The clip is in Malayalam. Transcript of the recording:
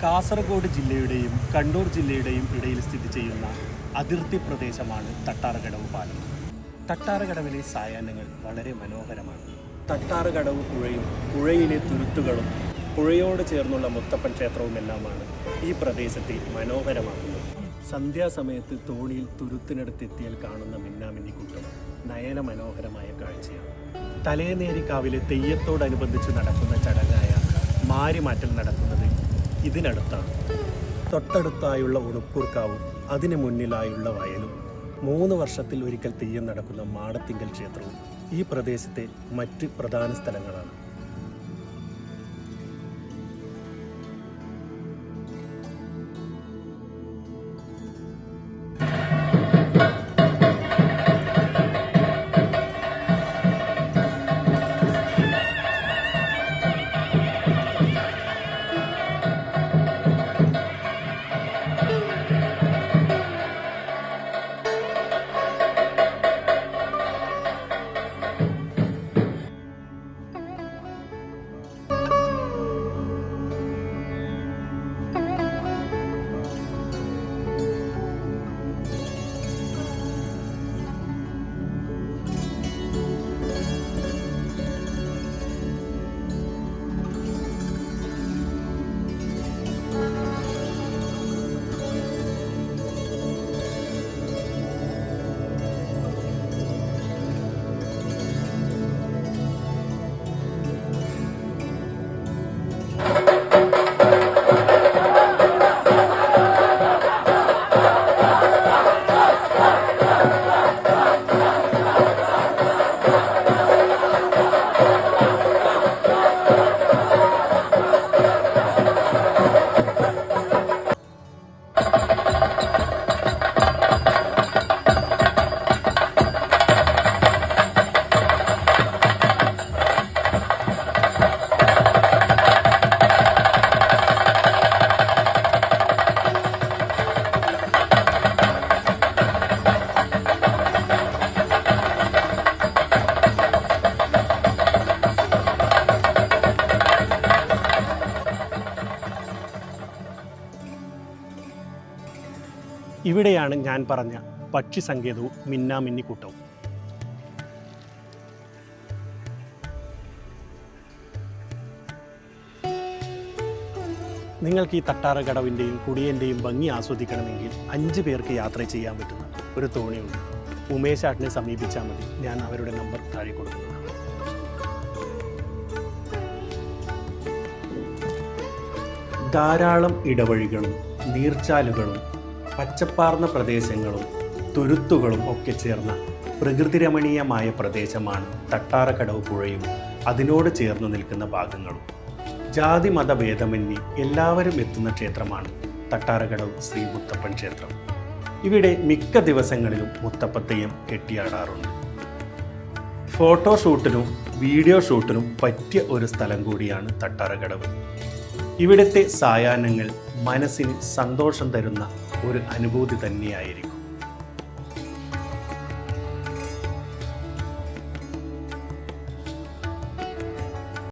കാസർഗോഡ് ജില്ലയുടെയും കണ്ണൂർ ജില്ലയുടെയും ഇടയിൽ സ്ഥിതി ചെയ്യുന്ന അതിർത്തി പ്രദേശമാണ് തട്ടാരക്കടവ് പാലം. തട്ടാരക്കടവിലെ സായാഹ്നങ്ങൾ വളരെ മനോഹരമാണ്. തട്ടാരക്കടവ് പുഴയും പുഴയിലെ തുരുത്തുകളും പുഴയോട് ചേർന്നുള്ള മുത്തപ്പൻ ക്ഷേത്രവുമെല്ലാമാണ് ഈ പ്രദേശത്തെ മനോഹരമാക്കുന്നത്. സന്ധ്യാസമയത്ത് തോണിയിൽ തുരുത്തിനടുത്തെത്തിയാൽ കാണുന്ന മിന്നാമിന്നിക്കൂട്ടം നയന മനോഹരമായ കാഴ്ചയാണ്. തലേനേരിക്കാവിലെ തെയ്യത്തോടനുബന്ധിച്ച് നടക്കുന്ന ചടങ്ങായ മാരിമാറ്റൽ നടക്കുന്നത് ഇതിനടുത്താണ്. തൊട്ടടുത്തായുള്ള ഉണുപ്പൂർക്കാവും അതിന് മുന്നിലായുള്ള വയലും 3 വർഷത്തിൽ ഒരിക്കൽ തെയ്യം നടക്കുന്ന മാടത്തിങ്കൽ ക്ഷേത്രവും ഈ പ്രദേശത്തെ മറ്റ് പ്രധാന സ്ഥലങ്ങളാണ്. ഇവിടെയാണ് ഞാൻ പറഞ്ഞ പക്ഷി സങ്കേതവും മിന്നാമിന്നിക്കൂട്ടവും. നിങ്ങൾക്ക് ഈ തട്ടാരക്കടവിൻ്റെയും കുടിയൻ്റെയും ഭംഗി ആസ്വദിക്കണമെങ്കിൽ 5 പേർക്ക് യാത്ര ചെയ്യാൻ പറ്റുന്ന ഒരു തോണിയുണ്ട്. ഉമേഷ് ആട്ടിനെ സമീപിച്ചാൽ മതി. ഞാൻ അവരുടെ നമ്പർ താഴെ കൊടുക്കുന്നതാണ്. ധാരാളം ഇടവഴികളും നീർച്ചാലുകളും പച്ചപ്പാർന്ന പ്രദേശങ്ങളും തുരുത്തുകളും ഒക്കെ ചേർന്ന പ്രകൃതിരമണീയമായ പ്രദേശമാണ് തട്ടാരക്കടവ് പുഴയും അതിനോട് ചേർന്ന് നിൽക്കുന്ന ഭാഗങ്ങളും. ജാതി മതഭേദമന്യേ എല്ലാവരും എത്തുന്ന ക്ഷേത്രമാണ് തട്ടാരക്കടവ് ശ്രീ മുത്തപ്പൻ ക്ഷേത്രം. ഇവിടെ മിക്ക ദിവസങ്ങളിലും മുത്തപ്പത്തെയ്യം കെട്ടിയാടാറുണ്ട്. ഫോട്ടോഷൂട്ടിനും വീഡിയോ ഷൂട്ടിനും പറ്റിയ ഒരു സ്ഥലം കൂടിയാണ് തട്ടാരക്കടവ്. ഇവിടുത്തെ സായാഹ്നങ്ങൾ മനസ്സിന് സന്തോഷം തരുന്ന ഒരു അനുഭൂതി തന്നെയായിരിക്കും.